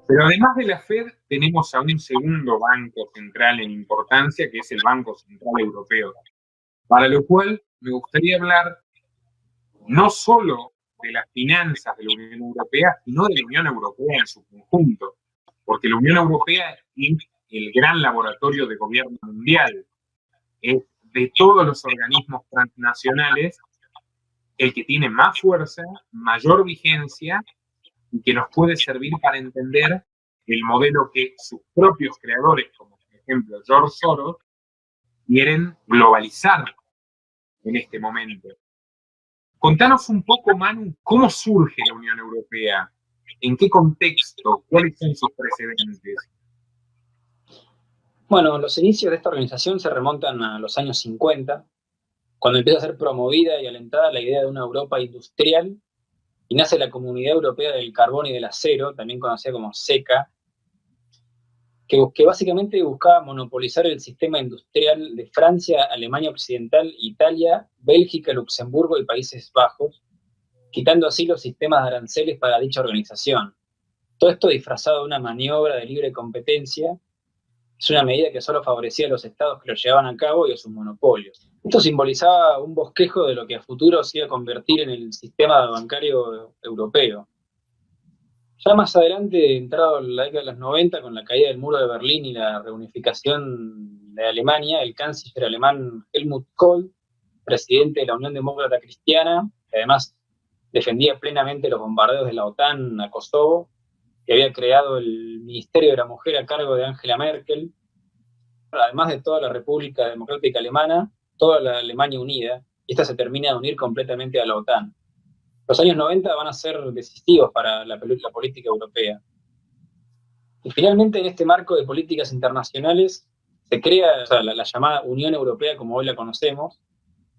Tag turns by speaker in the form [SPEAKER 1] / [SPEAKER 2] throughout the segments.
[SPEAKER 1] Pero además de la Fed, tenemos a un segundo banco central en importancia, que es el Banco Central Europeo. Para lo cual me gustaría hablar no solo de las finanzas de la Unión Europea, sino de la Unión Europea en su conjunto, porque la Unión Europea es el gran laboratorio de gobierno mundial, es de todos los organismos transnacionales el que tiene más fuerza, mayor vigencia y que nos puede servir para entender el modelo que sus propios creadores, como por ejemplo George Soros, quieren globalizar en este momento. Contanos un poco, Manu, cómo surge la Unión Europea, en qué contexto, cuáles son sus precedentes.
[SPEAKER 2] Bueno, los inicios de esta organización se remontan a los años 50, cuando empieza a ser promovida y alentada la idea de una Europa industrial y nace la Comunidad Europea del Carbón y del Acero, también conocida como SECA, que básicamente buscaba monopolizar el sistema industrial de Francia, Alemania Occidental, Italia, Bélgica, Luxemburgo y Países Bajos, quitando así los sistemas de aranceles para dicha organización. Todo esto disfrazado de una maniobra de libre competencia. Es una medida que solo favorecía a los estados que lo llevaban a cabo y a sus monopolios. Esto simbolizaba un bosquejo de lo que a futuro se iba a convertir en el sistema bancario europeo. Ya más adelante, entrado en la década de los 90, con la caída del muro de Berlín y la reunificación de Alemania, el canciller alemán Helmut Kohl, presidente de la Unión Demócrata Cristiana, que además defendía plenamente los bombardeos de la OTAN a Kosovo, que había creado el Ministerio de la Mujer a cargo de Angela Merkel, además de toda la República Democrática Alemana, toda la Alemania unida, y esta se termina de unir completamente a la OTAN. Los años 90 van a ser decisivos para la política europea. Y finalmente, en este marco de políticas internacionales, se crea la llamada Unión Europea, como hoy la conocemos,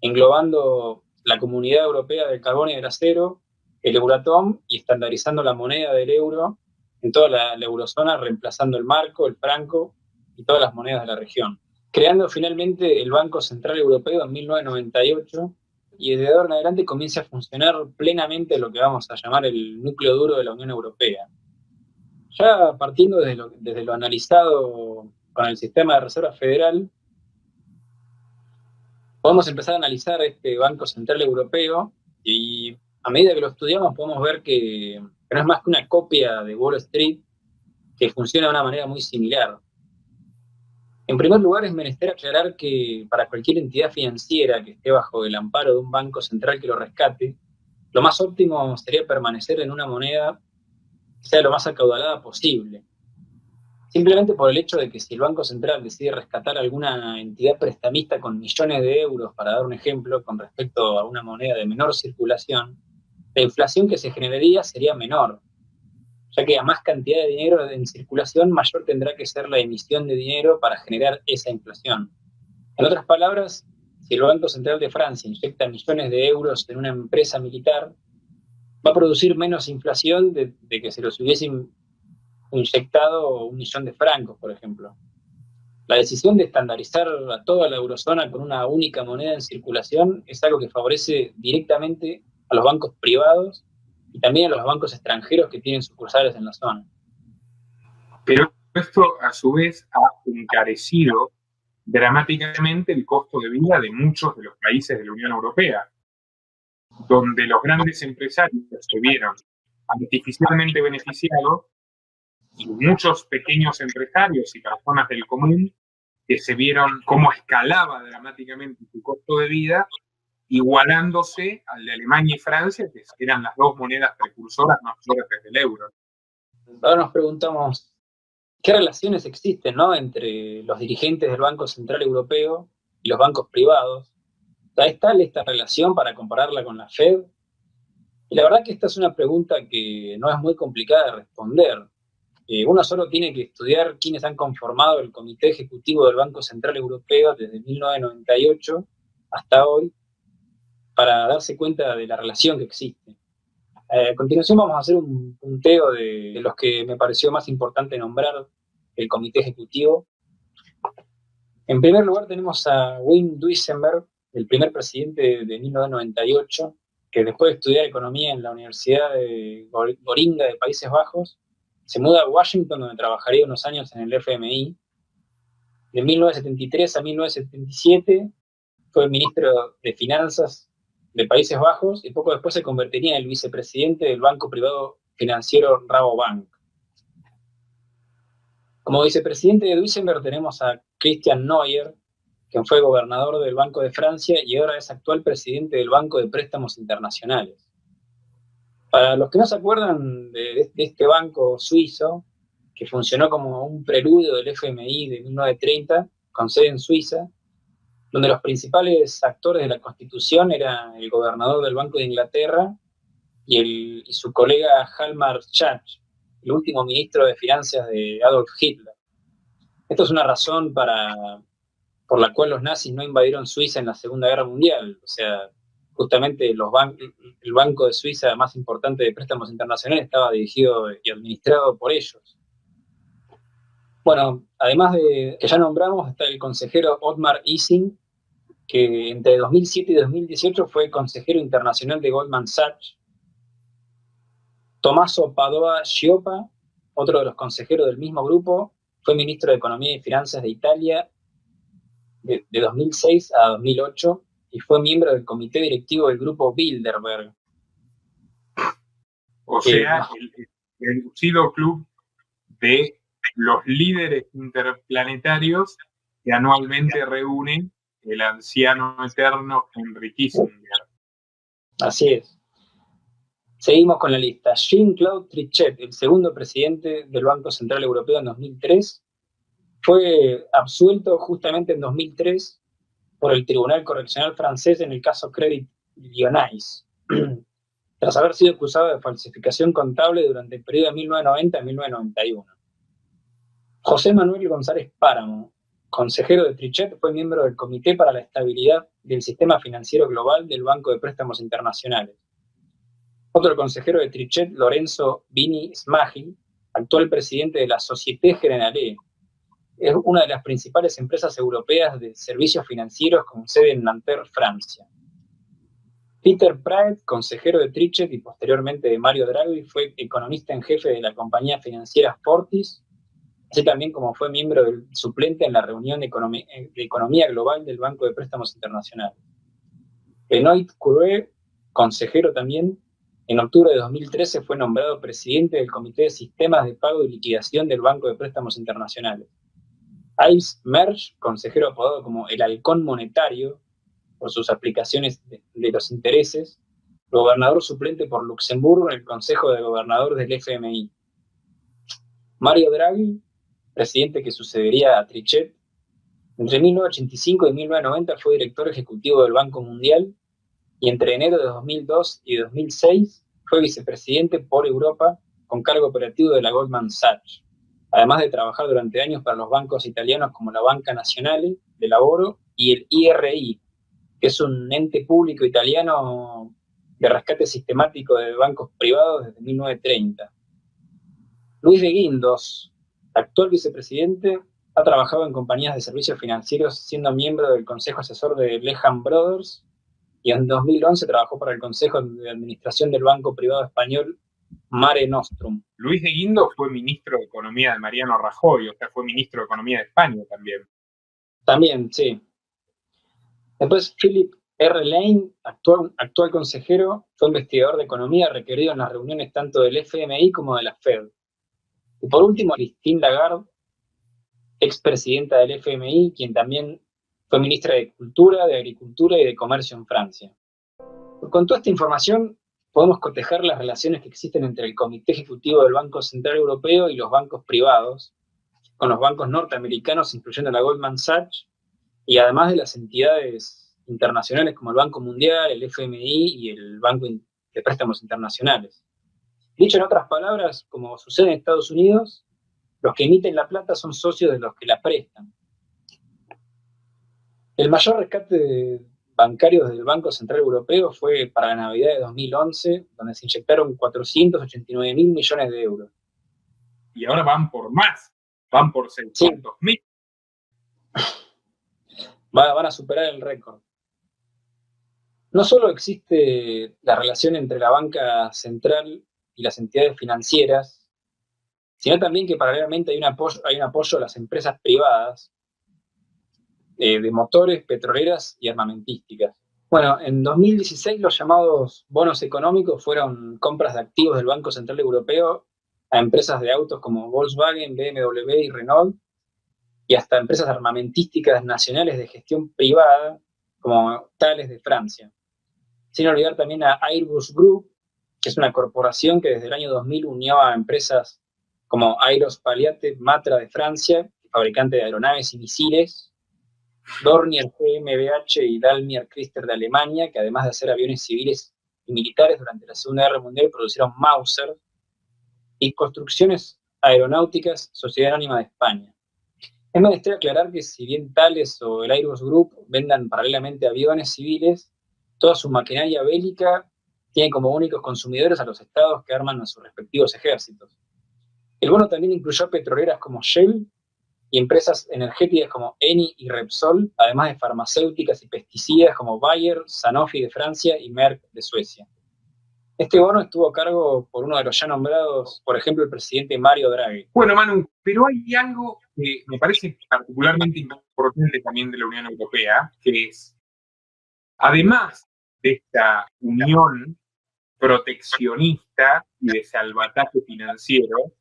[SPEAKER 2] englobando la Comunidad Europea del Carbón y del Acero, el Euratom, y estandarizando la moneda del euro en toda la eurozona, reemplazando el marco, el franco y todas las monedas de la región. Creando finalmente el Banco Central Europeo en 1998, y desde ahora en adelante comienza a funcionar plenamente lo que vamos a llamar el núcleo duro de la Unión Europea. Ya partiendo desde lo analizado con el sistema de reserva federal, podemos empezar a analizar este Banco Central Europeo y a medida que lo estudiamos podemos ver que no es más que una copia de Wall Street que funciona de una manera muy similar. En primer lugar, es menester aclarar que para cualquier entidad financiera que esté bajo el amparo de un banco central que lo rescate, lo más óptimo sería permanecer en una moneda que sea lo más acaudalada posible. Simplemente por el hecho de que si el Banco Central decide rescatar alguna entidad prestamista con millones de euros, para dar un ejemplo, con respecto a una moneda de menor circulación, la inflación que se generaría sería menor, ya que a más cantidad de dinero en circulación, mayor tendrá que ser la emisión de dinero para generar esa inflación. En otras palabras, si el Banco Central de Francia inyecta millones de euros en una empresa militar, va a producir menos inflación de que si los hubiesen inyectado 1.000.000 de francos, por ejemplo. La decisión de estandarizar a toda la eurozona con una única moneda en circulación es algo que favorece directamente a los bancos privados y también a los bancos extranjeros que tienen sucursales en la zona.
[SPEAKER 1] Pero esto, a su vez, ha encarecido dramáticamente el costo de vida de muchos de los países de la Unión Europea, donde los grandes empresarios se vieron artificialmente beneficiados y muchos pequeños empresarios y personas del común que se vieron cómo escalaba dramáticamente su costo de vida, igualándose al de Alemania y Francia, que eran las dos monedas precursoras más fuertes del euro.
[SPEAKER 2] Ahora nos preguntamos, ¿qué relaciones existen, ¿no?, entre los dirigentes del Banco Central Europeo y los bancos privados? ¿Es tal esta relación para compararla con la Fed? Y la verdad que esta es una pregunta que no es muy complicada de responder. Uno solo tiene que estudiar quiénes han conformado el Comité Ejecutivo del Banco Central Europeo desde 1998 hasta hoy para darse cuenta de la relación que existe. A continuación vamos a hacer un punteo de los que me pareció más importante nombrar el Comité Ejecutivo. En primer lugar tenemos a Wim Duisenberg, el primer presidente de 1998, que después de estudiar economía en la Universidad de Goringa de Países Bajos, se muda a Washington, donde trabajaría unos años en el FMI. De 1973 a 1977 fue ministro de Finanzas de Países Bajos y poco después se convertiría en el vicepresidente del banco privado financiero Rabobank. Como vicepresidente de Duisenberg tenemos a Christian Neuer, quien fue gobernador del Banco de Francia y ahora es actual presidente del Banco de Préstamos Internacionales. Para los que no se acuerdan de este banco suizo, que funcionó como un preludio del FMI de 1930, con sede en Suiza, donde los principales actores de la Constitución eran el gobernador del Banco de Inglaterra y su colega Hjalmar Schacht, el último ministro de Finanzas de Adolf Hitler. Esto es una razón por la cual los nazis no invadieron Suiza en la Segunda Guerra Mundial. O sea, justamente el banco de Suiza más importante de préstamos internacionales estaba dirigido y administrado por ellos. Bueno, además de que ya nombramos, está el consejero Ottmar Ising, que entre 2007 y 2018 fue consejero internacional de Goldman Sachs. Tommaso Padoa-Schioppa, otro de los consejeros del mismo grupo, fue ministro de Economía y Finanzas de Italia de 2006 a 2008 y fue miembro del comité directivo del grupo Bilderberg.
[SPEAKER 1] O sea, el reducido club de los líderes interplanetarios que anualmente reúne el anciano eterno Henry Kissinger.
[SPEAKER 2] Así es. Seguimos con la lista. Jean-Claude Trichet, el segundo presidente del Banco Central Europeo en 2003, fue absuelto justamente en 2003 por el Tribunal Correccional francés en el caso Credit Lyonnais, tras haber sido acusado de falsificación contable durante el periodo de 1990 a 1991. José Manuel González Páramo, consejero de Trichet, fue miembro del Comité para la Estabilidad del Sistema Financiero Global del Banco de Préstamos Internacionales. Otro consejero de Trichet, Lorenzo Bini Smaghi, actual presidente de la Société Générale, es una de las principales empresas europeas de servicios financieros con sede en Nanterre, Francia. Peter Praet, consejero de Trichet y posteriormente de Mario Draghi, fue economista en jefe de la compañía financiera Fortis, así también como fue miembro del suplente en la reunión de Economía Global del Banco de Préstamos Internacionales. Benoit Cœuré, consejero también, en octubre de 2013 fue nombrado presidente del Comité de Sistemas de Pago y Liquidación del Banco de Préstamos Internacionales. Yves Mersch, consejero apodado como el Halcón Monetario, por sus aplicaciones de los intereses, gobernador suplente por Luxemburgo en el Consejo de Gobernadores del FMI. Mario Draghi, presidente que sucedería a Trichet, entre 1985 y 1990 fue director ejecutivo del Banco Mundial y entre enero de 2002 y 2006 fue vicepresidente por Europa con cargo operativo de la Goldman Sachs, además de trabajar durante años para los bancos italianos como la Banca Nazionale del Lavoro y el IRI, que es un ente público italiano de rescate sistemático de bancos privados desde 1930. Luis de Guindos, actual vicepresidente, ha trabajado en compañías de servicios financieros siendo miembro del Consejo Asesor de Lehman Brothers y en 2011 trabajó para el Consejo de Administración del Banco Privado Español Mare Nostrum.
[SPEAKER 1] Luis de Guindos fue ministro de Economía de Mariano Rajoy, o sea, fue ministro de Economía de España también.
[SPEAKER 2] También, sí. Después, Philip R. Lane, actual consejero, fue investigador de economía requerido en las reuniones tanto del FMI como de la Fed. Y por último, Christine Lagarde, expresidenta del FMI, quien también fue ministra de Cultura, de Agricultura y de Comercio en Francia. Con toda esta información, podemos cotejar las relaciones que existen entre el Comité Ejecutivo del Banco Central Europeo y los bancos privados, con los bancos norteamericanos, incluyendo la Goldman Sachs, y además de las entidades internacionales como el Banco Mundial, el FMI y el Banco de Préstamos Internacionales. Dicho en otras palabras, como sucede en Estados Unidos, los que emiten la plata son socios de los que la prestan. El mayor rescate bancario del Banco Central Europeo fue para la Navidad de 2011, donde se inyectaron 489.000 millones de euros.
[SPEAKER 1] Y ahora van por más, van por 600.000.
[SPEAKER 2] Van a superar el récord. No solo existe la relación entre la banca central y las entidades financieras, sino también que paralelamente hay un apoyo a las empresas privadas de motores, petroleras y armamentísticas. Bueno, en 2016 los llamados bonos económicos fueron compras de activos del Banco Central Europeo a empresas de autos como Volkswagen, BMW y Renault, y hasta empresas armamentísticas nacionales de gestión privada, como Thales de Francia. Sin olvidar también a Airbus Group, que es una corporación que desde el año 2000 unió a empresas como Aerospaliate Matra de Francia, fabricante de aeronaves y misiles, Dornier GmbH y Daimler Chrysler de Alemania, que además de hacer aviones civiles y militares durante la Segunda Guerra Mundial, producieron Mauser, y Construcciones Aeronáuticas, Sociedad Anónima de España. Es menester aclarar que si bien Thales o el Airbus Group vendan paralelamente aviones civiles, toda su maquinaria bélica tiene como únicos consumidores a los estados que arman a sus respectivos ejércitos. El bono también incluyó petroleras como Shell y empresas energéticas como Eni y Repsol, además de farmacéuticas y pesticidas como Bayer, Sanofi de Francia y Merck de Suecia. Este bono estuvo a cargo por uno de los ya nombrados, por ejemplo, el presidente Mario Draghi.
[SPEAKER 1] Bueno, Manu, pero hay algo que me parece particularmente importante también de la Unión Europea, que es, además de esta unión proteccionista y de salvataje financiero,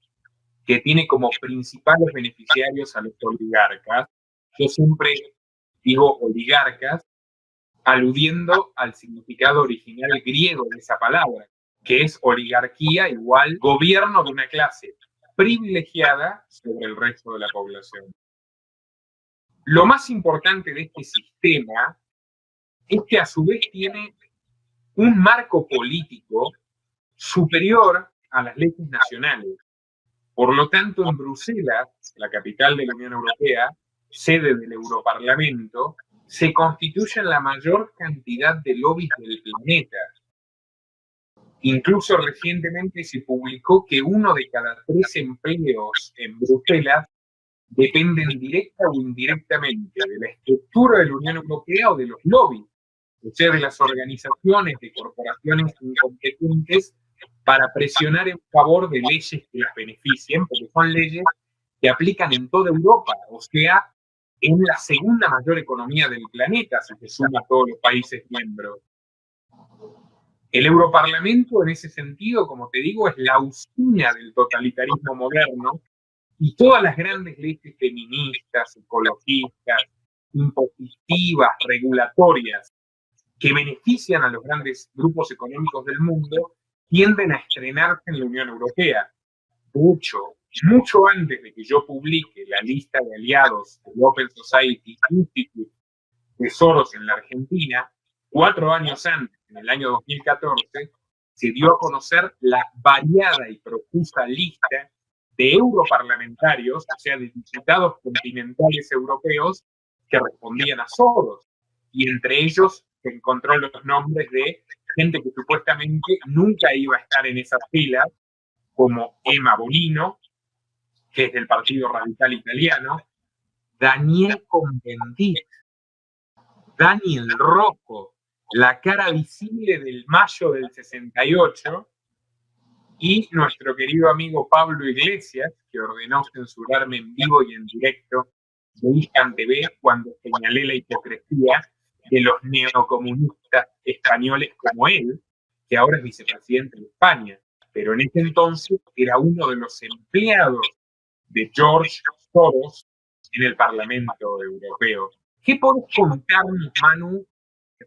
[SPEAKER 1] que tiene como principales beneficiarios a los oligarcas. Yo siempre digo oligarcas, aludiendo al significado original griego de esa palabra, que es oligarquía igual gobierno de una clase privilegiada sobre el resto de la población. Lo más importante de este sistema es que a su vez tiene un marco político superior a las leyes nacionales. Por lo tanto, en Bruselas, la capital de la Unión Europea, sede del Europarlamento, se constituyen la mayor cantidad de lobbies del planeta. Incluso recientemente se publicó que 1 de cada 3 empleos en Bruselas dependen directa o indirectamente de la estructura de la Unión Europea o de los lobbies, o sea, de las organizaciones, de corporaciones incompetentes para presionar en favor de leyes que las beneficien, porque son leyes que aplican en toda Europa, o sea, en la segunda mayor economía del planeta, si se suma a todos los países miembros. El Europarlamento, en ese sentido, como te digo, es la usina del totalitarismo moderno, y todas las grandes leyes feministas, ecologistas, impositivas, regulatorias, que benefician a los grandes grupos económicos del mundo, tienden a estrenarse en la Unión Europea. Mucho antes de que yo publique la lista de aliados del Open Society Institute de Soros en la Argentina, 4 años antes, en el año 2014, se dio a conocer la variada y profusa lista de europarlamentarios, o sea, de diputados continentales europeos que respondían a Soros. Y entre ellos se encontró los nombres de gente que supuestamente nunca iba a estar en esas filas, como Emma Bonino, que es del Partido Radical Italiano, Daniel Cohn-Bendit, Daniel Rocco, la cara visible del mayo del 68, y nuestro querido amigo Pablo Iglesias, que ordenó censurarme en vivo y en directo de Iscan TV cuando señalé la hipocresía de los neocomunistas españoles como él, que ahora es vicepresidente de España, pero en ese entonces era uno de los empleados de George Soros en el Parlamento Europeo. ¿Qué podés contarnos, Manu,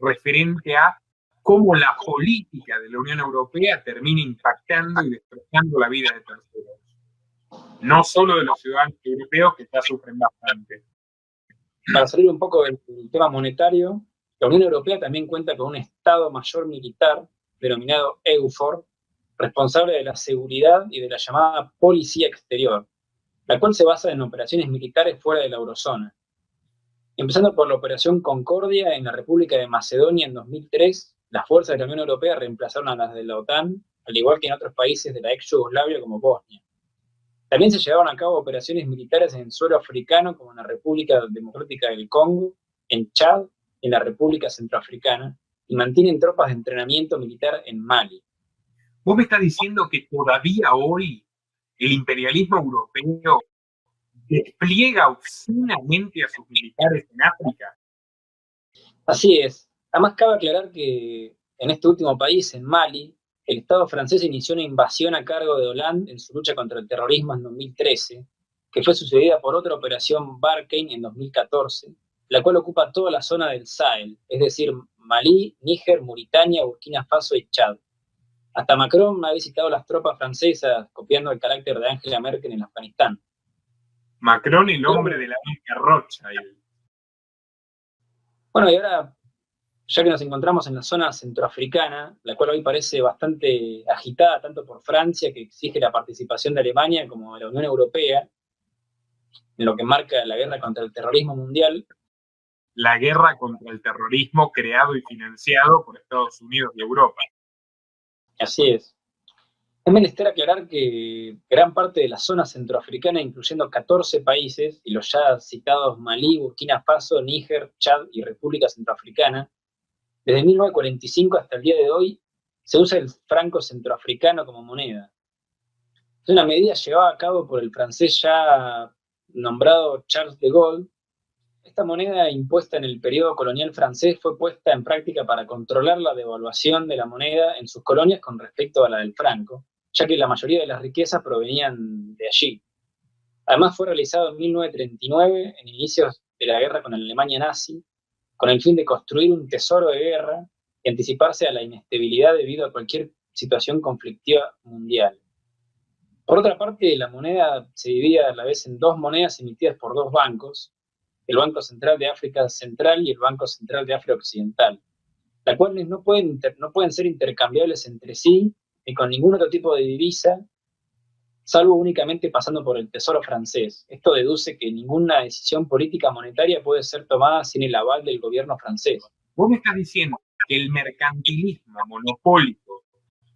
[SPEAKER 1] referente a cómo la política de la Unión Europea termina impactando y destrozando la vida de terceros? No solo de los ciudadanos europeos, que ya sufren bastante.
[SPEAKER 2] Para salir un poco del tema monetario, la Unión Europea también cuenta con un Estado Mayor Militar, denominado EUFOR, responsable de la seguridad y de la llamada Policía Exterior, la cual se basa en operaciones militares fuera de la eurozona. Empezando por la Operación Concordia en la República de Macedonia en 2003, las fuerzas de la Unión Europea reemplazaron a las de la OTAN, al igual que en otros países de la ex Yugoslavia como Bosnia. También se llevaron a cabo operaciones militares en suelo africano, como en la República Democrática del Congo, en Chad, en la República Centroafricana, y mantienen tropas de entrenamiento militar en Mali.
[SPEAKER 1] Vos me estás diciendo que todavía hoy el imperialismo europeo despliega obscenamente a sus militares en África.
[SPEAKER 2] Así es. Además, cabe aclarar que en este último país, en Mali, el Estado francés inició una invasión a cargo de Hollande en su lucha contra el terrorismo en 2013, que fue sucedida por otra operación Barkhane en 2014, la cual ocupa toda la zona del Sahel, es decir, Malí, Níger, Mauritania, Burkina Faso y Chad. Hasta Macron ha visitado las tropas francesas, copiando el carácter de Angela Merkel en Afganistán.
[SPEAKER 1] Macron, el hombre de la banca Rothschild.
[SPEAKER 2] Bueno, y ahora, ya que nos encontramos en la zona centroafricana, la cual hoy parece bastante agitada tanto por Francia, que exige la participación de Alemania, como de la Unión Europea, en lo que marca la guerra contra el terrorismo mundial.
[SPEAKER 1] La guerra contra el terrorismo creado y financiado por Estados Unidos y Europa.
[SPEAKER 2] Así es. Es menester aclarar que gran parte de la zona centroafricana, incluyendo 14 países, y los ya citados Malí, Burkina Faso, Níger, Chad y República Centroafricana, desde 1945 hasta el día de hoy, se usa el franco centroafricano como moneda. Es una medida llevada a cabo por el francés ya nombrado Charles de Gaulle. Esta moneda impuesta en el periodo colonial francés fue puesta en práctica para controlar la devaluación de la moneda en sus colonias con respecto a la del franco, ya que la mayoría de las riquezas provenían de allí. Además fue realizado en 1939, en inicios de la guerra con la Alemania nazi, con el fin de construir un tesoro de guerra y anticiparse a la inestabilidad debido a cualquier situación conflictiva mundial. Por otra parte, la moneda se divide a la vez en dos monedas emitidas por dos bancos, el Banco Central de África Central y el Banco Central de África Occidental, las cuales no pueden ser intercambiables entre sí ni con ningún otro tipo de divisa, salvo únicamente pasando por el Tesoro francés. Esto deduce que ninguna decisión política monetaria puede ser tomada sin el aval del gobierno francés.
[SPEAKER 1] Vos me estás diciendo que el mercantilismo monopólico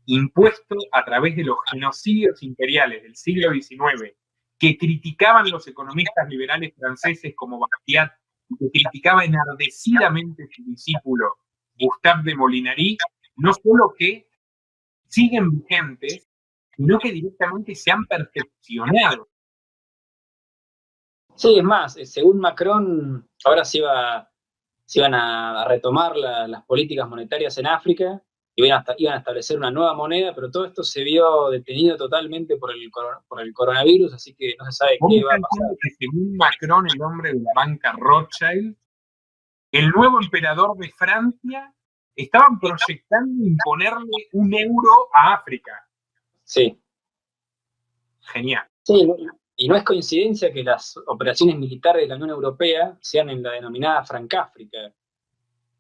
[SPEAKER 1] impuesto a través de los genocidios imperiales del siglo XIX, que criticaban los economistas liberales franceses como Bastiat, y que criticaba enardecidamente su discípulo Gustave de Molinari, no solo que siguen vigentes, sino que directamente se han perfeccionado.
[SPEAKER 2] Sí, es más, según Macron, ahora se iban a retomar las políticas monetarias en África, iban a establecer una nueva moneda, pero todo esto se vio detenido totalmente por el coronavirus, así que no se sabe qué va a pasar.
[SPEAKER 1] Que según Macron, el hombre de la banca Rothschild, el nuevo emperador de Francia, estaban proyectando imponerle un euro a África.
[SPEAKER 2] Sí.
[SPEAKER 1] Genial.
[SPEAKER 2] Sí, y no es coincidencia que las operaciones militares de la Unión Europea sean en la denominada Francáfrica,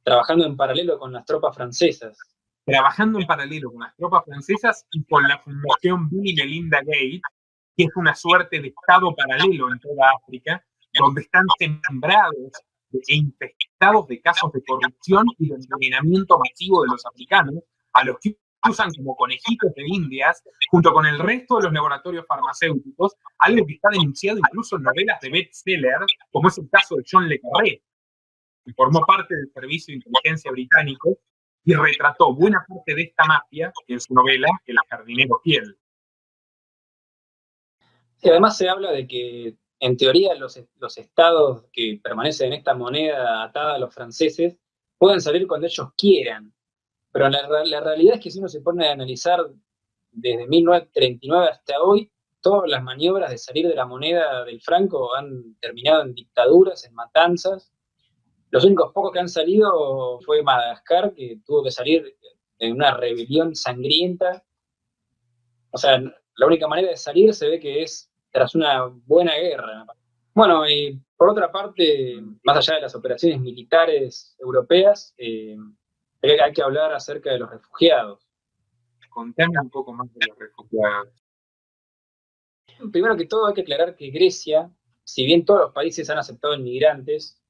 [SPEAKER 2] trabajando en paralelo con las tropas francesas.
[SPEAKER 1] Trabajando en paralelo con las tropas francesas y con la Fundación Bill y Melinda Gates, que es una suerte de estado paralelo en toda África, donde están sembrados e infectados de casos de corrupción y de envenenamiento masivo de los africanos, a los que usan como conejitos de indias, junto con el resto de los laboratorios farmacéuticos, algo que está denunciado incluso en novelas de bestseller, como es el caso de John le Carré, que formó parte del Servicio de Inteligencia británico y retrató buena parte de esta mafia en su novela El jardinero fiel.
[SPEAKER 2] Y además se habla de que, en teoría, los estados que permanecen en esta moneda atada a los franceses pueden salir cuando ellos quieran. Pero la realidad es que si uno se pone a analizar desde 1939 hasta hoy, todas las maniobras de salir de la moneda del franco han terminado en dictaduras, en matanzas. Los únicos pocos que han salido fue Madagascar, que tuvo que salir en una rebelión sangrienta. O sea, la única manera de salir se ve que es tras una buena guerra. Bueno, y por otra parte, más allá de las operaciones militares europeas, hay que hablar acerca de los refugiados.
[SPEAKER 1] Contame un poco más de los refugiados.
[SPEAKER 2] Primero que todo hay que aclarar que Grecia, si bien todos los países han aceptado inmigrantes,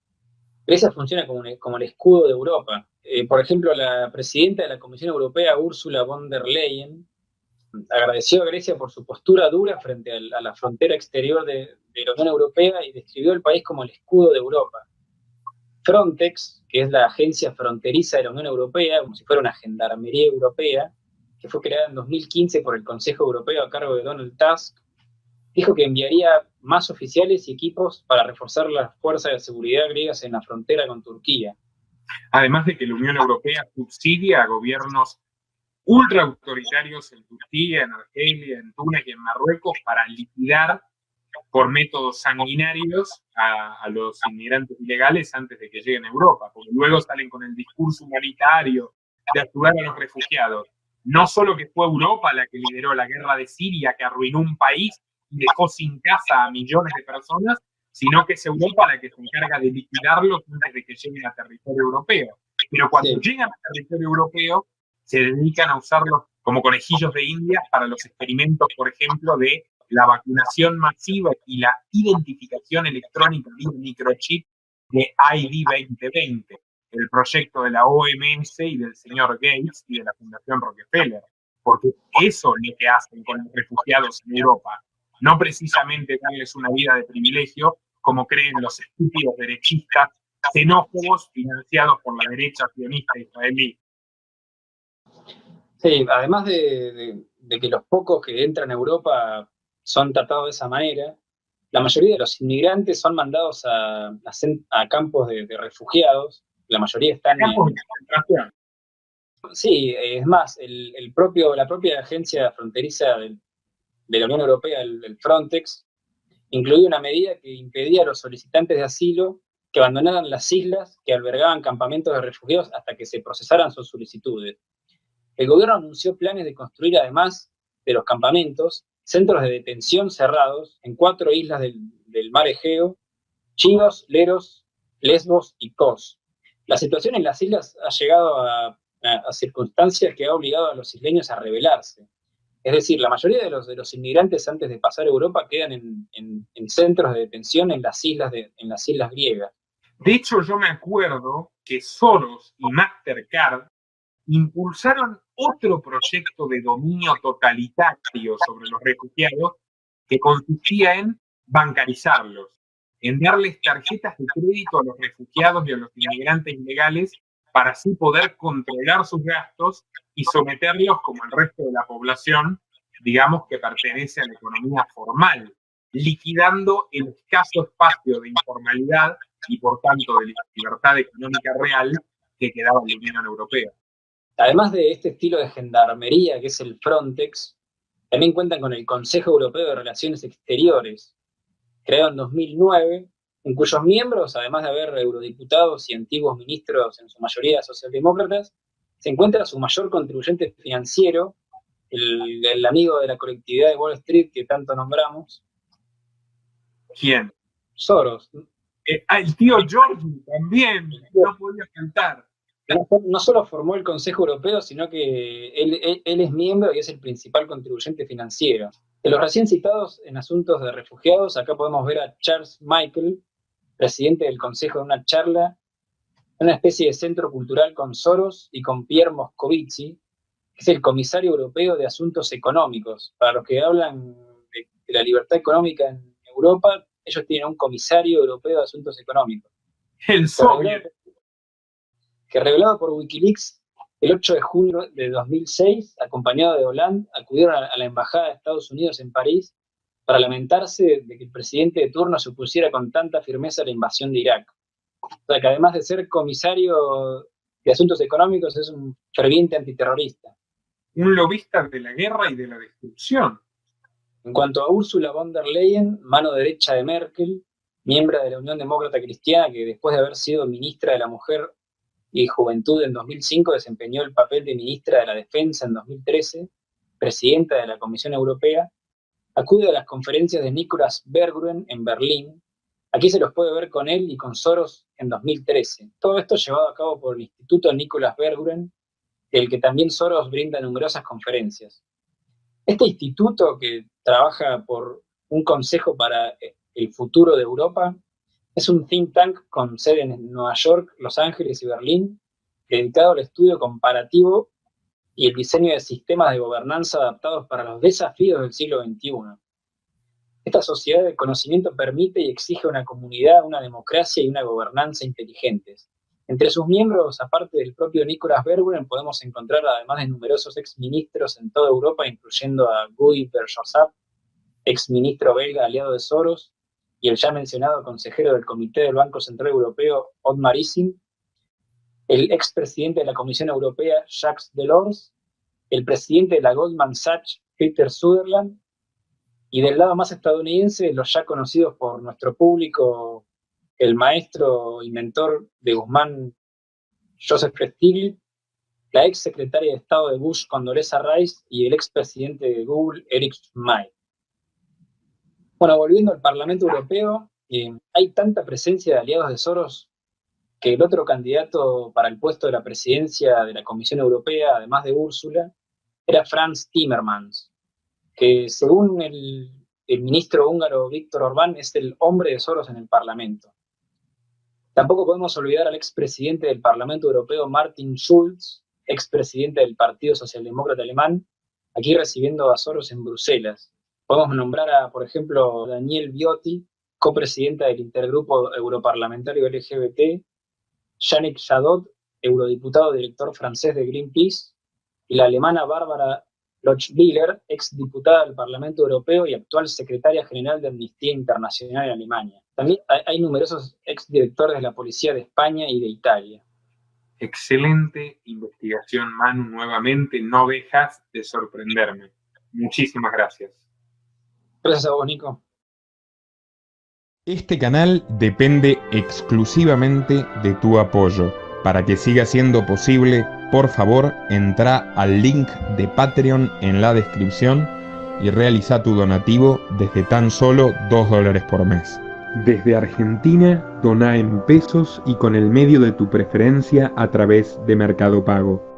[SPEAKER 2] Grecia funciona como el escudo de Europa. Por ejemplo, la presidenta de la Comisión Europea, Ursula von der Leyen, agradeció a Grecia por su postura dura frente a la frontera exterior de la Unión Europea y describió el país como el escudo de Europa. Frontex, que es la agencia fronteriza de la Unión Europea, como si fuera una gendarmería europea, que fue creada en 2015 por el Consejo Europeo a cargo de Donald Tusk, dijo que enviaría más oficiales y equipos para reforzar las fuerzas de seguridad griegas en la frontera con Turquía.
[SPEAKER 1] Además de que la Unión Europea subsidia a gobiernos ultraautoritarios en Turquía, en Argelia, en Túnez y en Marruecos para liquidar por métodos sanguinarios a los inmigrantes ilegales antes de que lleguen a Europa, porque luego salen con el discurso humanitario de ayudar a los refugiados. No solo que fue Europa la que lideró la guerra de Siria, que arruinó un país y dejó sin casa a millones de personas, sino que es Europa la que se encarga de liquidarlos antes de que lleguen a territorio europeo. Pero cuando llegan a territorio europeo, se dedican a usarlos como conejillos de Indias para los experimentos, por ejemplo, de la vacunación masiva y la identificación electrónica vía microchip de ID 2020, el proyecto de la OMS y del señor Gates y de la Fundación Rockefeller, porque eso es lo que hacen con los refugiados en Europa, no precisamente darles una vida de privilegio, como creen los estúpidos derechistas xenófobos financiados por la derecha sionista israelí.
[SPEAKER 2] Sí, además de que los pocos que entran a Europa son tratados de esa manera, la mayoría de los inmigrantes son mandados a campos de refugiados, la mayoría están
[SPEAKER 1] campos de concentración.
[SPEAKER 2] Sí, es más, la propia agencia fronteriza de la Unión Europea, el Frontex, incluía una medida que impedía a los solicitantes de asilo que abandonaran las islas que albergaban campamentos de refugiados hasta que se procesaran sus solicitudes. El gobierno anunció planes de construir, además de los campamentos, centros de detención cerrados en 4 islas del mar Egeo: Chios, Leros, Lesbos y Kos. La situación en las islas ha llegado a circunstancias que ha obligado a los isleños a rebelarse. Es decir, la mayoría de los inmigrantes antes de pasar a Europa quedan en centros de detención en las islas griegas.
[SPEAKER 1] De hecho, yo me acuerdo que Soros y Mastercard impulsaron otro proyecto de dominio totalitario sobre los refugiados que consistía en bancarizarlos, en darles tarjetas de crédito a los refugiados y a los inmigrantes ilegales para así poder controlar sus gastos y someterlos, como el resto de la población, digamos, que pertenece a la economía formal, liquidando el escaso espacio de informalidad y, por tanto, de libertad económica real que quedaba en la Unión Europea.
[SPEAKER 2] Además de este estilo de gendarmería que es el Frontex, también cuentan con el Consejo Europeo de Relaciones Exteriores, creado en 2009, en cuyos miembros, además de haber eurodiputados y antiguos ministros, en su mayoría socialdemócratas, se encuentra su mayor contribuyente financiero, el amigo de la colectividad de Wall Street que tanto nombramos.
[SPEAKER 1] ¿Quién?
[SPEAKER 2] Soros.
[SPEAKER 1] El tío George también, no podía faltar.
[SPEAKER 2] No solo formó el Consejo Europeo, sino que él es miembro y es el principal contribuyente financiero. De los recién citados en asuntos de refugiados, acá podemos ver a Charles Michel, presidente del Consejo, de una charla, una especie de centro cultural con Soros y con Pierre Moscovici, que es el comisario europeo de asuntos económicos. Para los que hablan de la libertad económica en Europa, ellos tienen un comisario europeo de asuntos económicos.
[SPEAKER 1] El Soviet.
[SPEAKER 2] Que revelado por Wikileaks, el 8 de junio de 2006, acompañado de Hollande, acudieron a la Embajada de Estados Unidos en París para lamentarse de que el presidente de turno se opusiera con tanta firmeza a la invasión de Irak. O sea, que además de ser comisario de asuntos económicos, es un ferviente antiterrorista.
[SPEAKER 1] Un lobista de la guerra y de la destrucción.
[SPEAKER 2] En cuanto a Ursula von der Leyen, mano derecha de Merkel, miembro de la Unión Demócrata Cristiana, que después de haber sido ministra de la Mujer y Juventud en 2005, desempeñó el papel de ministra de la Defensa en 2013, presidenta de la Comisión Europea, acude a las conferencias de Nicolas Berggren en Berlín. Aquí se los puede ver con él y con Soros en 2013. Todo esto llevado a cabo por el Instituto Nicolas Berggren, del que también Soros brinda numerosas conferencias. Este instituto, que trabaja por un consejo para el futuro de Europa, es un think tank con sede en Nueva York, Los Ángeles y Berlín, dedicado al estudio comparativo y el diseño de sistemas de gobernanza adaptados para los desafíos del siglo XXI. Esta sociedad de conocimiento permite y exige una comunidad, una democracia y una gobernanza inteligentes. Entre sus miembros, aparte del propio Nicolas Berggren, podemos encontrar además de numerosos exministros en toda Europa, incluyendo a Guy Verhofstadt, ex ministro belga aliado de Soros, y el ya mencionado consejero del Comité del Banco Central Europeo, Otmar Issing, el expresidente de la Comisión Europea, Jacques Delors, el presidente de la Goldman Sachs, Peter Sutherland, y del lado más estadounidense, los ya conocidos por nuestro público, el maestro y mentor de Guzmán, Joseph Stiglitz, la ex secretaria de Estado de Bush, Condoleezza Rice, y el expresidente de Google, Eric Schmidt. Bueno, volviendo al Parlamento Europeo, hay tanta presencia de aliados de Soros que el otro candidato para el puesto de la presidencia de la Comisión Europea, además de Úrsula, era Franz Timmermans, que según el ministro húngaro Viktor Orbán es el hombre de Soros en el Parlamento. Tampoco podemos olvidar al expresidente del Parlamento Europeo, Martin Schulz, expresidente del Partido Socialdemócrata Alemán, aquí recibiendo a Soros en Bruselas. Podemos nombrar a, por ejemplo, Danielle Viotti, copresidenta del Intergrupo Europarlamentario LGBT, Yannick Jadot, eurodiputado director francés de Greenpeace, y la alemana Barbara Lochbihler, exdiputada del Parlamento Europeo y actual secretaria general de Amnistía Internacional en Alemania. También hay numerosos exdirectores de la Policía de España y de Italia.
[SPEAKER 1] Excelente investigación, Manu, nuevamente. No dejas de sorprenderme. Muchísimas gracias.
[SPEAKER 2] Gracias a vos, Nico.
[SPEAKER 3] Este canal depende exclusivamente de tu apoyo. Para que siga siendo posible, por favor, entra al link de Patreon en la descripción y realiza tu donativo desde tan solo $2 por mes. Desde Argentina, dona en pesos y con el medio de tu preferencia a través de Mercado Pago.